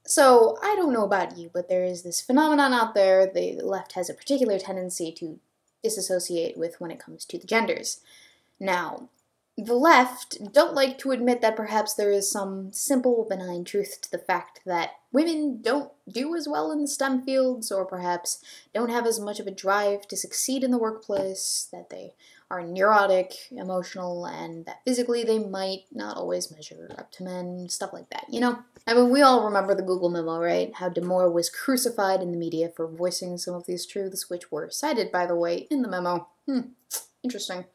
So, I don't know about you, but there is this phenomenon out there the left has a particular tendency to disassociate with when it comes to the genders. Now, the left don't like to admit that perhaps there is some simple, benign truth to the fact that women don't do as well in the STEM fields, or perhaps don't have as much of a drive to succeed in the workplace, that they are neurotic, emotional, and that physically they might not always measure up to men, stuff like that, you know? I mean, we all remember the Google memo, right? How Damore was crucified in the media for voicing some of these truths, which were cited, by the way, in the memo. Interesting.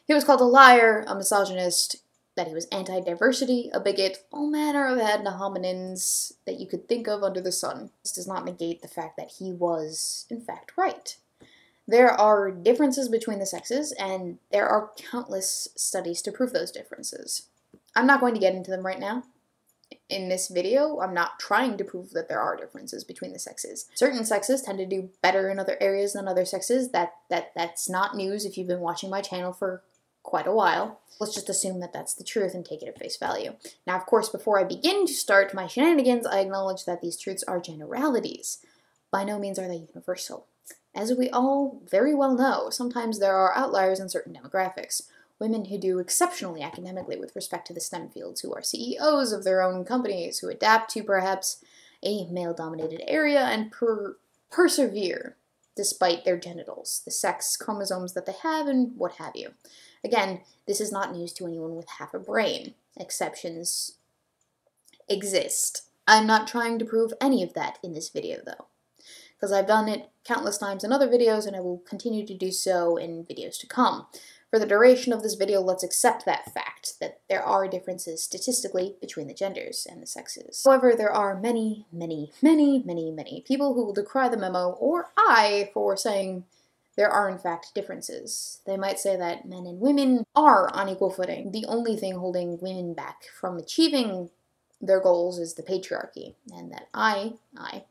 He was called a liar, a misogynist, that he was anti-diversity, a bigot, all manner of ad hominems that you could think of under the sun. This does not negate the fact that he was, in fact, right. There are differences between the sexes, and there are countless studies to prove those differences. I'm not going to get into them right now. In this video, I'm not trying to prove that there are differences between the sexes. Certain sexes tend to do better in other areas than other sexes. That's not news if you've been watching my channel for quite a while. Let's just assume that that's the truth and take it at face value. Now, of course, before I begin to start my shenanigans, I acknowledge that these truths are generalities. By no means are they universal. As we all very well know, sometimes there are outliers in certain demographics. Women who do exceptionally academically with respect to the STEM fields, who are CEOs of their own companies, who adapt to perhaps a male-dominated area and persevere despite their genitals, the sex chromosomes that they have, and what have you. Again, this is not news to anyone with half a brain. Exceptions exist. I'm not trying to prove any of that in this video, though, because I've done it countless times in other videos, and I will continue to do so in videos to come. For the duration of this video, let's accept that fact, that there are differences statistically between the genders and the sexes. However, there are many people who will decry the memo, or I, for saying there are in fact differences. They might say that men and women are on equal footing. The only thing holding women back from achieving their goals is the patriarchy, and that I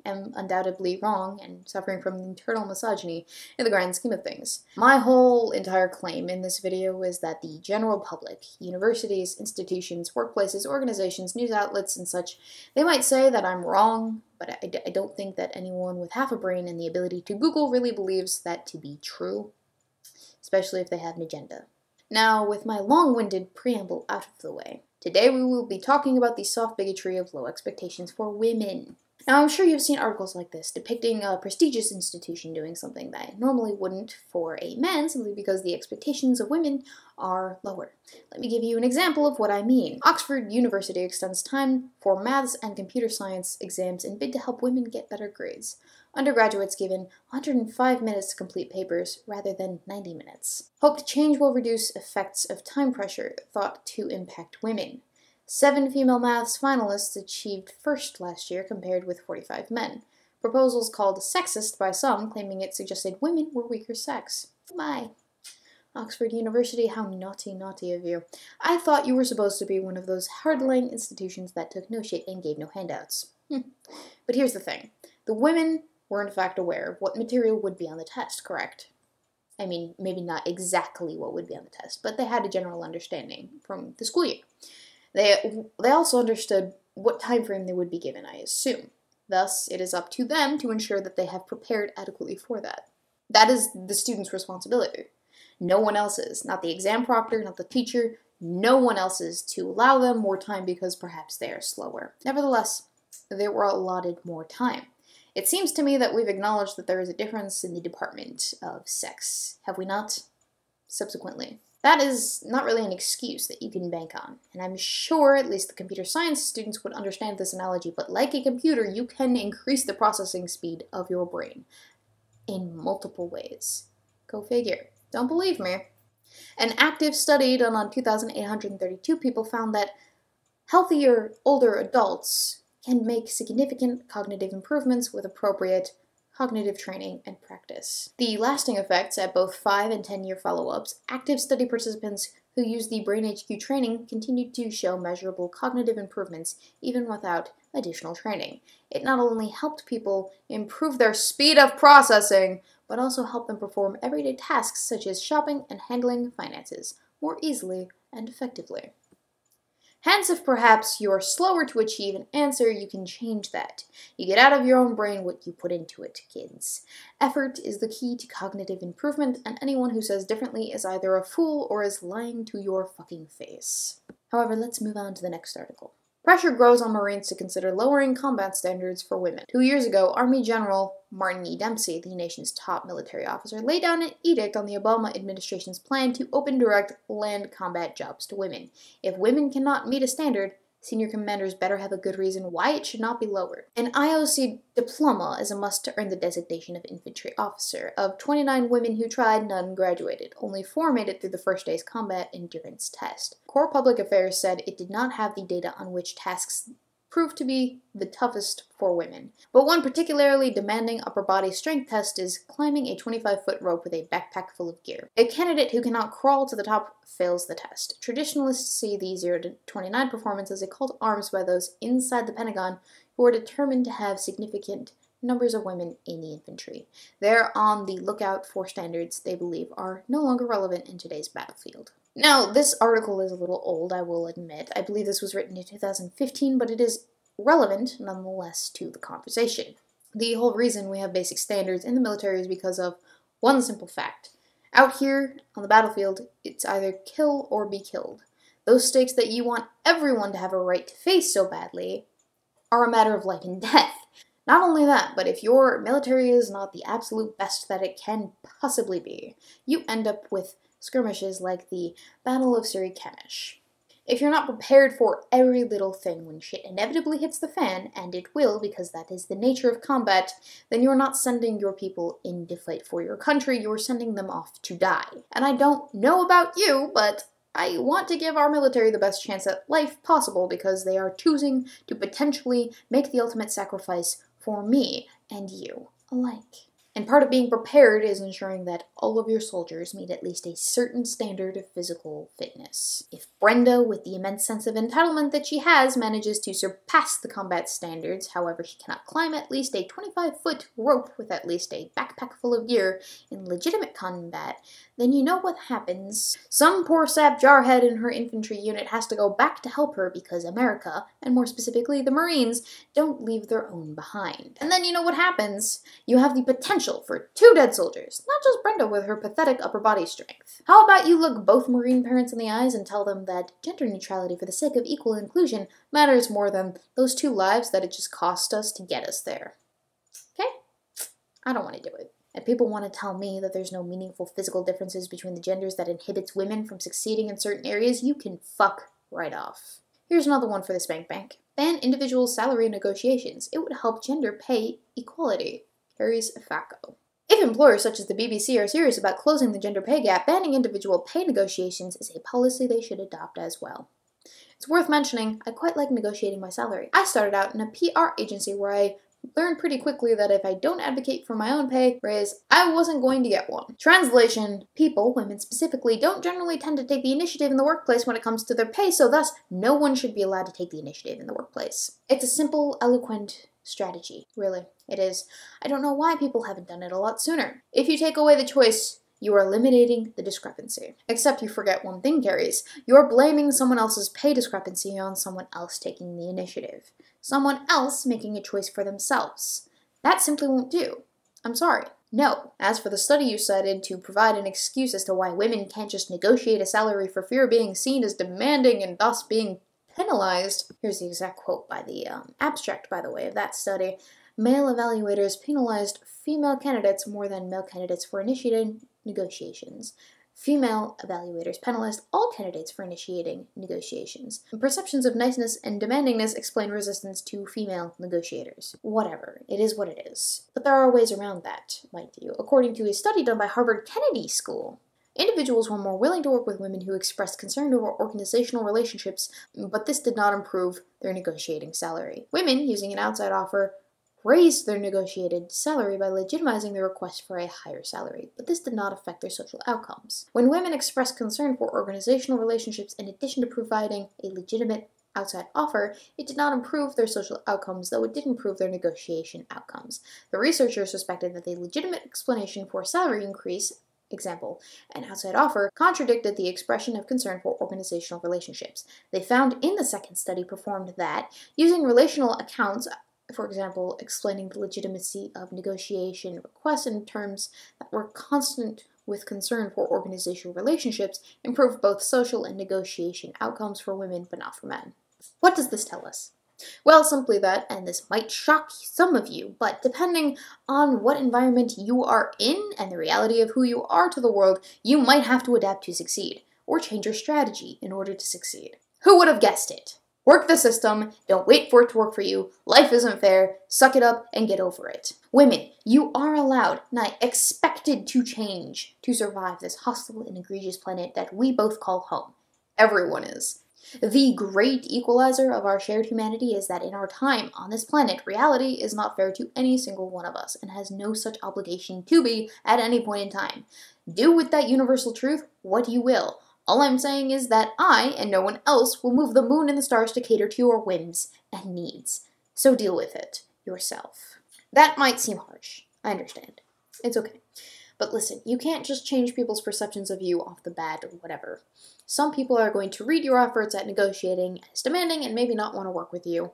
am undoubtedly wrong and suffering from internal misogyny in the grand scheme of things. My whole entire claim in this video is that the general public, universities, institutions, workplaces, organizations, news outlets, and such, they might say that I'm wrong, but I don't think that anyone with half a brain and the ability to Google really believes that to be true, especially if they have an agenda. Now, with my long-winded preamble out of the way, today we will be talking about the soft bigotry of low expectations for women. Now, I'm sure you've seen articles like this depicting a prestigious institution doing something that normally wouldn't for a man simply because the expectations of women are lower. Let me give you an example of what I mean. Oxford University extends time for maths and computer science exams in bid to help women get better grades. Undergraduates given 105 minutes to complete papers rather than 90 minutes. Hoped change will reduce effects of time pressure thought to impact women. 7 female maths finalists achieved first last year compared with 45 men. Proposals called sexist by some, claiming it suggested women were weaker sex. My. Oxford University, how naughty of you. I thought you were supposed to be one of those hardline institutions that took no shit and gave no handouts. But here's the thing. The women were in fact aware of what material would be on the test, correct? I mean, maybe not exactly what would be on the test, but they had a general understanding from the school year. They also understood what time frame they would be given, I assume. Thus, it is up to them to ensure that they have prepared adequately for that. That is the student's responsibility. No one else's. Not the exam proctor, not the teacher, no one else's to allow them more time because perhaps they are slower. Nevertheless, they were allotted more time. It seems to me that we've acknowledged that there is a difference in the department of sex, have we not? Subsequently. That is not really an excuse that you can bank on, and I'm sure at least the computer science students would understand this analogy, but like a computer, you can increase the processing speed of your brain in multiple ways. Go figure. Don't believe me? An active study done on 2,832 people found that healthier, older adults can make significant cognitive improvements with appropriate cognitive training and practice. The lasting effects at both 5 and 10-year follow-ups, active study participants who used the Brain HQ training continued to show measurable cognitive improvements even without additional training. It not only helped people improve their speed of processing, but also helped them perform everyday tasks such as shopping and handling finances more easily and effectively. Hence, if perhaps you're slower to achieve an answer, you can change that. You get out of your own brain what you put into it, kids. Effort is the key to cognitive improvement, and anyone who says differently is either a fool or is lying to your fucking face. However, let's move on to the next article. Pressure grows on Marines to consider lowering combat standards for women. 2 years ago, Army General Martin E. Dempsey, the nation's top military officer, laid down an edict on the Obama administration's plan to open direct land combat jobs to women. If women cannot meet a standard, senior commanders better have a good reason why it should not be lowered. An IOC diploma is a must to earn the designation of infantry officer. Of 29 women who tried, none graduated. Only 4 made it through the first day's combat endurance test. Corps Public Affairs said it did not have the data on which tasks proved to be the toughest for women. But one particularly demanding upper body strength test is climbing a 25-foot rope with a backpack full of gear. A candidate who cannot crawl to the top fails the test. Traditionalists see the 0 to 29 performance as a call to arms by those inside the Pentagon who are determined to have significant numbers of women in the infantry. They're on the lookout for standards they believe are no longer relevant in today's battlefield. Now, this article is a little old, I will admit. I believe this was written in 2015, but it is relevant, nonetheless, to the conversation. The whole reason we have basic standards in the military is because of one simple fact. Out here, on the battlefield, it's either kill or be killed. Those stakes that you want everyone to have a right to face so badly are a matter of life and death. Not only that, but if your military is not the absolute best that it can possibly be, you end up with skirmishes like the Battle of Surikamish. If you're not prepared for every little thing when shit inevitably hits the fan, and it will because that is the nature of combat, then you're not sending your people in to fight for your country, you're sending them off to die. And I don't know about you, but I want to give our military the best chance at life possible because they are choosing to potentially make the ultimate sacrifice for me and you alike. And part of being prepared is ensuring that all of your soldiers meet at least a certain standard of physical fitness. If Brenda, with the immense sense of entitlement that she has, manages to surpass the combat standards, however she cannot climb at least a 25-foot rope with at least a backpack full of gear in legitimate combat, then you know what happens. Some poor sap jarhead in her infantry unit has to go back to help her because America, and more specifically the Marines, don't leave their own behind. And then you know what happens. You have the potential for 2 dead soldiers, not just Brenda with her pathetic upper body strength. How about you look both Marine parents in the eyes and tell them that gender neutrality for the sake of equal inclusion matters more than those 2 lives that it just cost us to get us there. Okay? I don't want to do it. And people want to tell me that there's no meaningful physical differences between the genders that inhibits women from succeeding in certain areas, you can fuck right off. Here's another one for the spank bank. Ban individual salary negotiations. It would help gender pay equality. Carries FACO. If employers such as the BBC are serious about closing the gender pay gap, banning individual pay negotiations is a policy they should adopt as well. It's worth mentioning, I quite like negotiating my salary. I started out in a PR agency where I learned pretty quickly that if I don't advocate for my own pay raise, I wasn't going to get one. Translation, people, women specifically, don't generally tend to take the initiative in the workplace when it comes to their pay, so thus, no one should be allowed to take the initiative in the workplace. It's a simple, eloquent strategy, really. It is. I don't know why people haven't done it a lot sooner. If you take away the choice, you are eliminating the discrepancy. Except you forget one thing, Carries. You're blaming someone else's pay discrepancy on someone else taking the initiative. Someone else making a choice for themselves. That simply won't do. I'm sorry. No. As for the study you cited to provide an excuse as to why women can't just negotiate a salary for fear of being seen as demanding and thus being penalized. Here's the exact quote by the abstract, by the way, of that study. Male evaluators penalized female candidates more than male candidates for initiating negotiations. Female evaluators penalized all candidates for initiating negotiations. Perceptions of niceness and demandingness explain resistance to female negotiators. Whatever. It is what it is. But there are ways around that, mind you. According to a study done by Harvard Kennedy School, individuals were more willing to work with women who expressed concern over organizational relationships, but this did not improve their negotiating salary. Women, using an outside offer, raised their negotiated salary by legitimizing their request for a higher salary, but this did not affect their social outcomes. When women expressed concern for organizational relationships in addition to providing a legitimate outside offer, it did not improve their social outcomes, though it did improve their negotiation outcomes. The researchers suspected that the legitimate explanation for salary increase example, an outside offer contradicted the expression of concern for organizational relationships. They found in the second study performed that, using relational accounts, for example, explaining the legitimacy of negotiation requests in terms that were consonant with concern for organizational relationships, improved both social and negotiation outcomes for women, but not for men. What does this tell us? Well, simply that, and this might shock some of you, but depending on what environment you are in and the reality of who you are to the world, you might have to adapt to succeed, or change your strategy in order to succeed. Who would have guessed it? Work the system, don't wait for it to work for you, life isn't fair, suck it up and get over it. Women, you are allowed, not expected to change to survive this hostile and egregious planet that we both call home. Everyone is. The great equalizer of our shared humanity is that in our time on this planet, reality is not fair to any single one of us and has no such obligation to be at any point in time. Do with that universal truth what you will. All I'm saying is that I, and no one else, will move the moon and the stars to cater to your whims and needs. So deal with it yourself. That might seem harsh. I understand. It's okay. But listen, you can't just change people's perceptions of you off the bat or whatever. Some people are going to read your efforts at negotiating as demanding and maybe not want to work with you.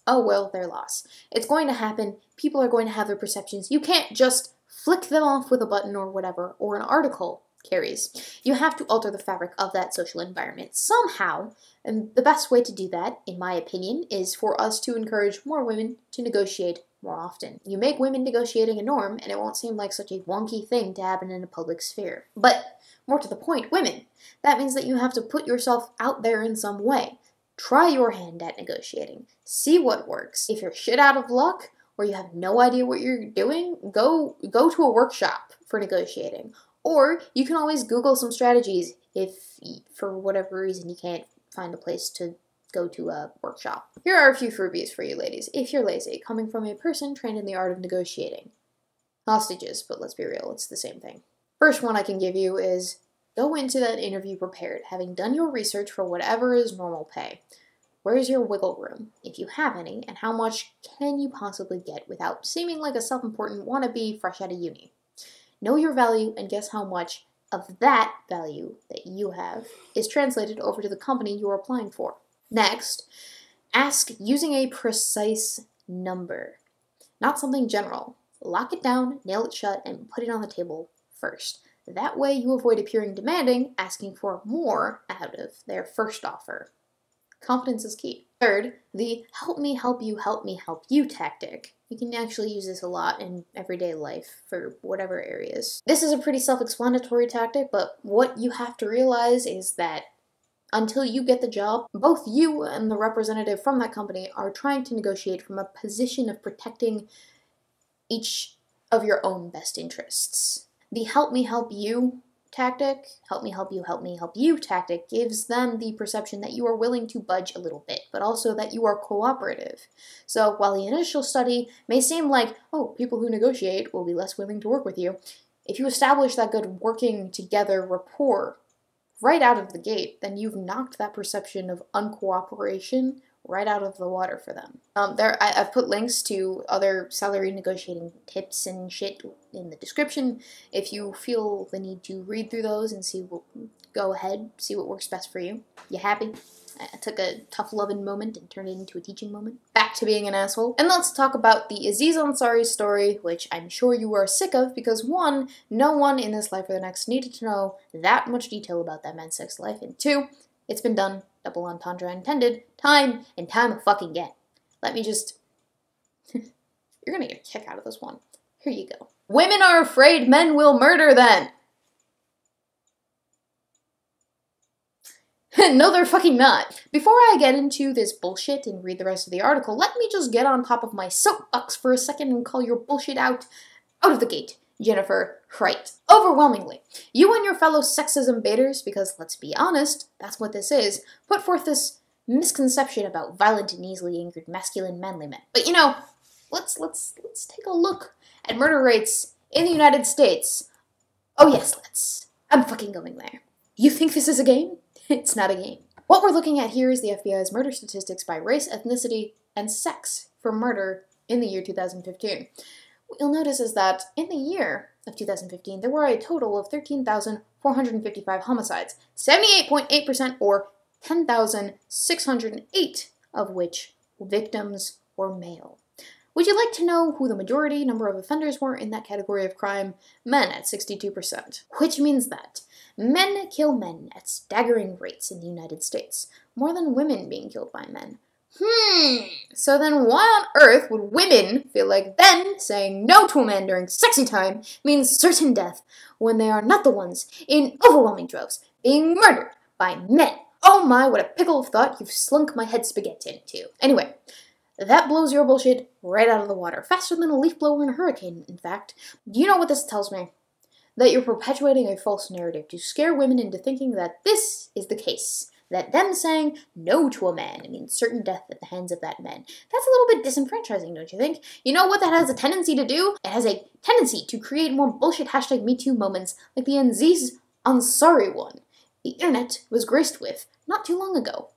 Oh well, their loss. It's going to happen. People are going to have their perceptions. You can't just flick them off with a button or whatever, or an article carries. You have to alter the fabric of that social environment somehow, and the best way to do that, in my opinion, is for us to encourage more women to negotiate more often. You make women negotiating a norm, and it won't seem like such a wonky thing to happen in a public sphere. But, more to the point, women. That means that you have to put yourself out there in some way. Try your hand at negotiating. See what works. If you're shit out of luck, or you have no idea what you're doing, go to a workshop for negotiating. Or you can always Google some strategies if, for whatever reason, you can't find a place to go to a workshop. Here are a few freebies for you ladies, if you're lazy, coming from a person trained in the art of negotiating. Hostages, but let's be real, it's the same thing. First one I can give you is, go into that interview prepared, having done your research for whatever is normal pay. Where's your wiggle room, if you have any, and how much can you possibly get without seeming like a self-important wannabe fresh out of uni? Know your value and guess how much of that value that you have is translated over to the company you are applying for. Next, ask using a precise number, not something general. Lock it down, nail it shut, and put it on the table first. That way you avoid appearing demanding, asking for more out of their first offer. Confidence is key. Third, the help me help you tactic. You can actually use this a lot in everyday life for whatever areas. This is a pretty self-explanatory tactic, but what you have to realize is that until you get the job, both you and the representative from that company are trying to negotiate from a position of protecting each of your own best interests. The help me help you tactic, help me help you tactic, gives them the perception that you are willing to budge a little bit, but also that you are cooperative. So while the initial study may seem like, oh, people who negotiate will be less willing to work with you, if you establish that good working together rapport right out of the gate, then you've knocked that perception of uncooperation right out of the water for them. I've put links to other salary negotiating tips and shit in the description. If you feel the need to read through those and go ahead, see what works best for you. You happy? I took a tough loving moment and turned it into a teaching moment. Back to being an asshole. And let's talk about the Aziz Ansari story, which I'm sure you are sick of because 1, no one in this life or the next needed to know that much detail about that man's sex life, and 2, it's been done. Double entendre intended. Time and time fucking again. Let me just... You're gonna get a kick out of this one. Here you go. Women are afraid men will murder them! No, they're fucking not. Before I get into this bullshit and read the rest of the article, let me just get on top of my soapbox for a second and call your bullshit out of the gate. Jennifer, right. Overwhelmingly, you and your fellow sexism baiters, because let's be honest, that's what this is, put forth this misconception about violent and easily angered masculine manly men. But you know, let's take a look at murder rates in the United States. Oh yes, let's. I'm fucking going there. You think this is a game? It's not a game. What we're looking at here is the FBI's murder statistics by race, ethnicity, and sex for murder in the year 2015. What you'll notice is that in the year, of 2015, there were a total of 13,455 homicides, 78.8% or 10,608 of which victims were male. Would you like to know who the majority number of offenders were in that category of crime? Men at 62%, which means that men kill men at staggering rates in the United States, more than women being killed by men. So then why on earth would women feel like them saying no to a man during sexy time means certain death when they are not the ones in overwhelming droves being murdered by men? Oh my, what a pickle of thought you've slunk my head spaghetti into. Anyway, that blows your bullshit right out of the water, faster than a leaf blower in a hurricane, in fact. Do you know what this tells me? That you're perpetuating a false narrative to scare women into thinking that this is the case. That them saying no to a man means certain death at the hands of that man. That's a little bit disenfranchising, don't you think? You know what that has a tendency to do? It has a tendency to create more bullshit hashtag MeToo moments like the Aziz Ansari one the internet was graced with not too long ago.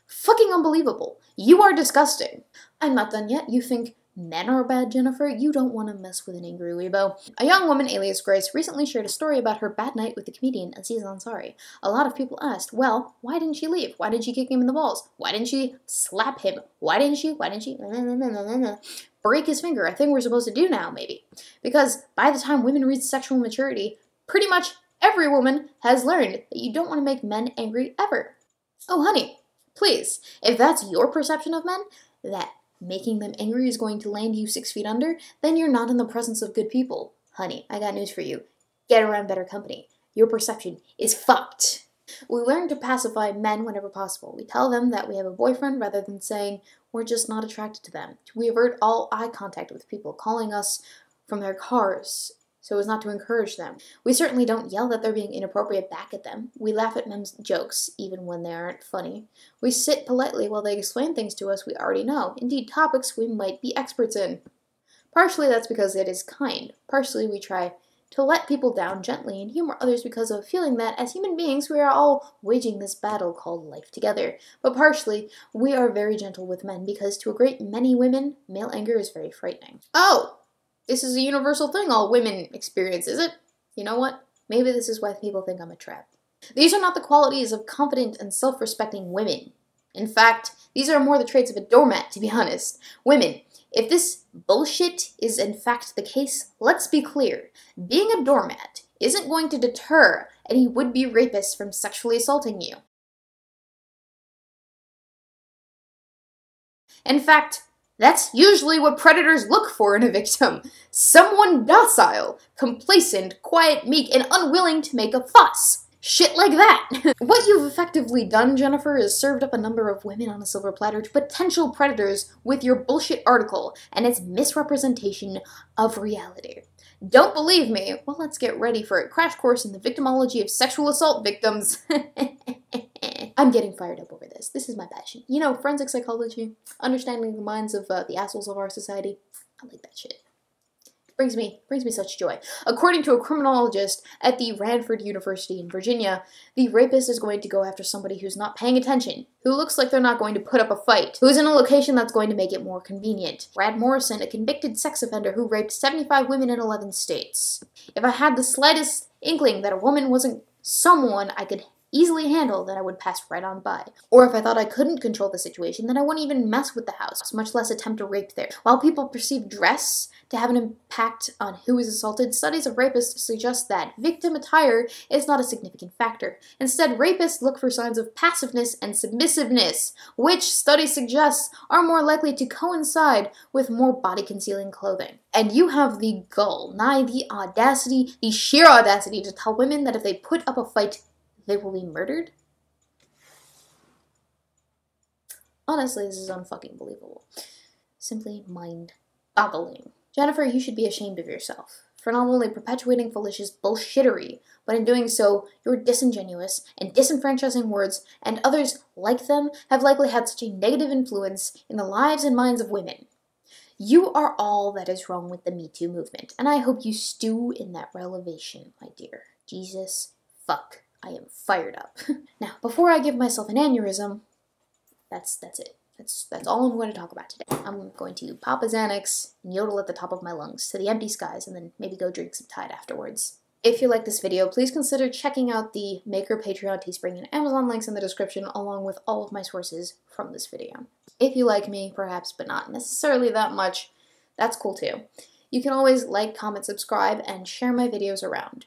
Fucking unbelievable. You are disgusting. I'm not done yet. You think men are bad, Jennifer? You don't want to mess with an angry Weebo. A young woman, alias Grace, recently shared a story about her bad night with the comedian Aziz Ansari. A lot of people asked, well, why didn't she leave? Why didn't she kick him in the balls? Why didn't she slap him? Why didn't she break his finger? A thing we're supposed to do now, maybe. Because by the time women reach sexual maturity, pretty much every woman has learned that you don't want to make men angry ever. Oh, honey, please, if that's your perception of men, that making them angry is going to land you 6 feet under, then you're not in the presence of good people. Honey, I got news for you. Get around better company. Your perception is fucked. We learn to pacify men whenever possible. We tell them that we have a boyfriend rather than saying we're just not attracted to them. We avert all eye contact with people calling us from their cars so as not to encourage them. We certainly don't yell that they're being inappropriate back at them. We laugh at men's jokes, even when they aren't funny. We sit politely while they explain things to us we already know, indeed topics we might be experts in. Partially that's because it is kind. Partially we try to let people down gently and humor others because of a feeling that, as human beings, we are all waging this battle called life together. But partially, we are very gentle with men because to a great many women, male anger is very frightening. Oh! This is a universal thing all women experience, is it? You know what? Maybe this is why people think I'm a trap. These are not the qualities of confident and self-respecting women. In fact, these are more the traits of a doormat, to be honest. Women, if this bullshit is in fact the case, let's be clear. Being a doormat isn't going to deter any would-be rapists from sexually assaulting you. In fact, that's usually what predators look for in a victim. Someone docile, complacent, quiet, meek, and unwilling to make a fuss. Shit like that. What you've effectively done, Jennifer, is served up a number of women on a silver platter to potential predators with your bullshit article and its misrepresentation of reality. Don't believe me? Well, let's get ready for a crash course in the victimology of sexual assault victims. I'm getting fired up over this. This is my passion. You know, forensic psychology, understanding the minds of the assholes of our society. I like that shit. Brings me such joy. According to a criminologist at the Radford University in Virginia, the rapist is going to go after somebody who's not paying attention, who looks like they're not going to put up a fight, who's in a location that's going to make it more convenient. Brad Morrison, a convicted sex offender who raped 75 women in 11 states. If I had the slightest inkling that a woman wasn't someone I could easily handle, then I would pass right on by. Or if I thought I couldn't control the situation, then I wouldn't even mess with the house, much less attempt to rape there. While people perceive dress to have an impact on who is assaulted, studies of rapists suggest that victim attire is not a significant factor. Instead, rapists look for signs of passiveness and submissiveness, which studies suggest are more likely to coincide with more body-concealing clothing. And you have the gall, nigh the audacity, the sheer audacity to tell women that if they put up a fight, they will be murdered? Honestly, this is unfucking believable. Simply mind-boggling. Jennifer, you should be ashamed of yourself for not only perpetuating Felicia's bullshittery, but in doing so, your disingenuous and disenfranchising words and others like them have likely had such a negative influence in the lives and minds of women. You are all that is wrong with the Me Too movement, and I hope you stew in that revelation, my dear. Jesus fuck. I am fired up. Now, before I give myself an aneurysm, that's it. That's all I'm going to talk about today. I'm going to pop a Xanax and yodel at the top of my lungs to the empty skies and then maybe go drink some Tide afterwards. If you like this video, please consider checking out the Maker, Patreon, Teespring, and Amazon links in the description, along with all of my sources from this video. If you like me, perhaps, but not necessarily that much, that's cool too. You can always like, comment, subscribe, and share my videos around.